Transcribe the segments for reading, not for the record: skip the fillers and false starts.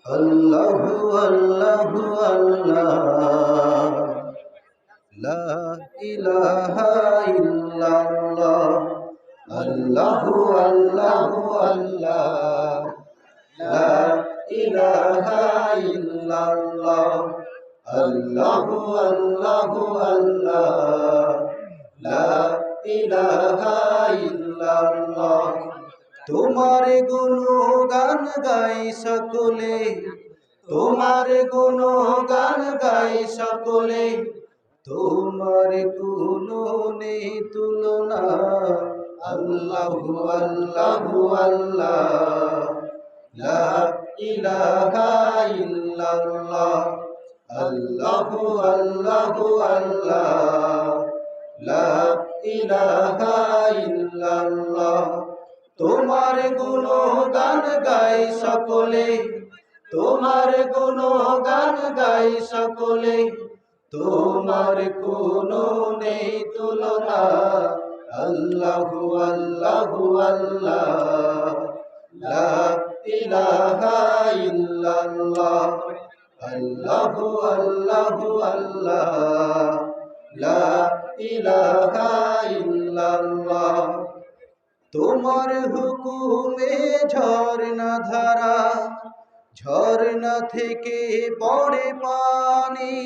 আল্লাহু আল্লাহু আল্লাহ, লা ইলাহা ইল্লাল্লাহ। আল্লাহু আল্লাহু আল্লাহ, লা ইলাহা ইল্লাল্লাহ। আল্লাহু আল্লাহু আল্লাহ, লা ইলাহা ইল্লাল্লাহ। তোমার গুণগান গাই সকলে, তোমার গুণগান গাই সকলে। তোমার কোনো নেই তুলনা। আল্লাহু আল্লাহু আল্লাহ, লা ইলাহা ইল্লাল্লাহ। আল্লাহু আল্লাহু আল্লাহ, লা ইলাহা ইল্লাল্লাহ। তোমার গুণগান গাই সকলে, তোমার গুণগান গাই সকলে। তোমার কোনো নেই তুলনা। আল্লাহু আল্লাহু আল্লাহ, লা ইলাহা ইল্লাল্লাহ। আল্লাহু আল্লাহু আল্লাহ, লা ইলাহা ইল্লাল্লাহ। তোমার হুকুমে ঝর্ণা ধারা, ঝর্ণা থেকে পড়ে পানি।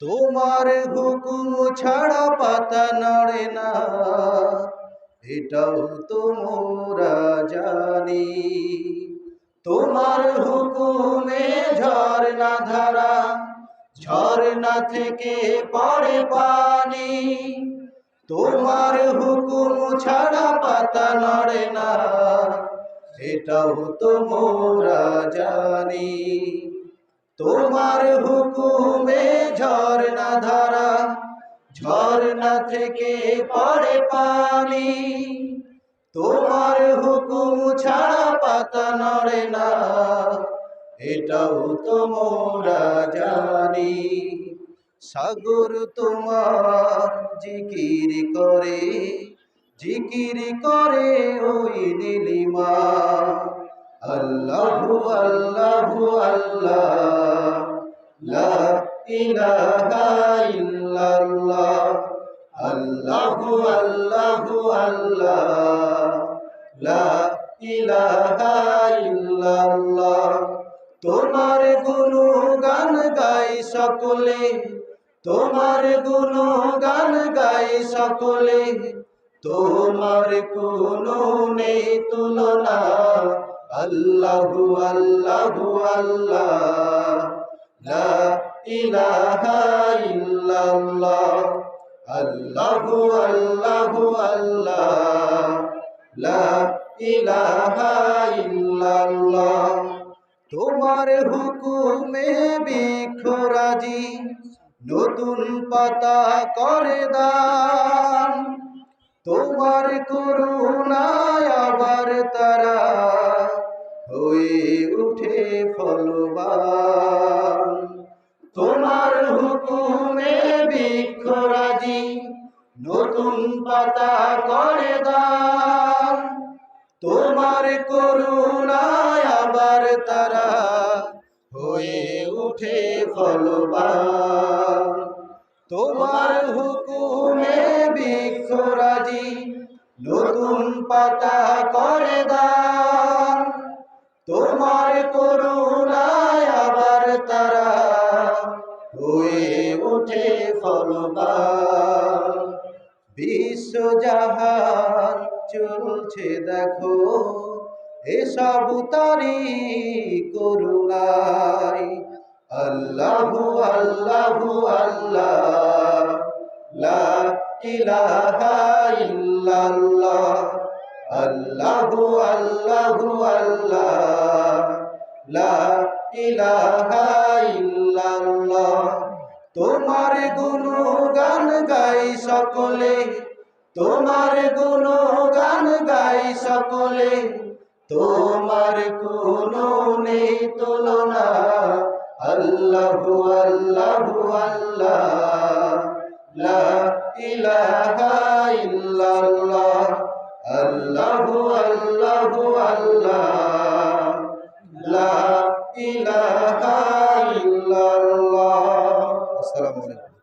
তোমার হুকুম ছাড়া পাতা নড়ে না, এটাও তো মোরা জানি। তোমার হুকুমে ঝর্ণা ধারা, ঝর্ণা থেকে পড়ে পানি। তোমার হুকুম ছাড়া পাতা নড়ে না, এটাও তো মোরা জানি। তোমার হুকুমে ঝর্ণা ধারা, ঝর্ণা থেকে পড়ে পানি। তোমার হুকুম ছাড়া পাতা নড়ে না, এটাও তো মোরা জানি। সাগর তোমার জিকির করে, জিকির করে ওই নীলিমা। আল্লাহু আল্লাহু আল্লাহ, লা ইলাহা ইল্লাল্লাহ। আল্লাহু আল্লাহু আল্লাহ, লা ইলাহা ইল্লাল্লাহ। তোমার গুণগান গাই সকলে, তোমার গুণগান গাই সকলে। তোমার কোনো নেই তুলনা। আল্লাহু আল্লাহু আল্লাহ, লা ইলাহা ইল্লাল্লাহ। আল্লাহু আল্লাহু আল্লাহ, লা ইলাহা ইল্লাল্লাহ। তোমার হুকুমে বৃক্ষরাজি নতুন পাতা করে দান। তোমার করুণায় আবার তারা হয়ে উঠে ফলবান। তোমার হুকুমে বৃক্ষরাজি নতুন পাতা করে দান। তোমার করুণায় আবার তারা হয়ে উঠে ফলবান। তোমার হুকুমে বৃক্ষরাজি নতুন পাতা করে দান। তোমার করুণায় আবার তারা হয়ে উঠে ফলবান। বিশ্বজাহান চলছে দেখো, এসব তারি করুণায়। আল্লাহু আল্লাহু আল্লাহ, লা ইলাহা ইল্লাল্লাহ। আল্লাহু আল্লাহু আল্লাহ, লা ইলাহা ইল্লাল্লাহ। তোমার গুণগান গাই সকলে, তোমার গুণগান গাই সকলে। তোমার কোনো নেই তুলনা। আল্লাহু আল্লাহু আল্লাহ, লা ইলাহা ইল্লাল্লাহ। আল্লাহু আল্লাহু আল্লাহ, লা ইলাহা ইল্লাল্লাহ। আসসালামু আলাইকুম।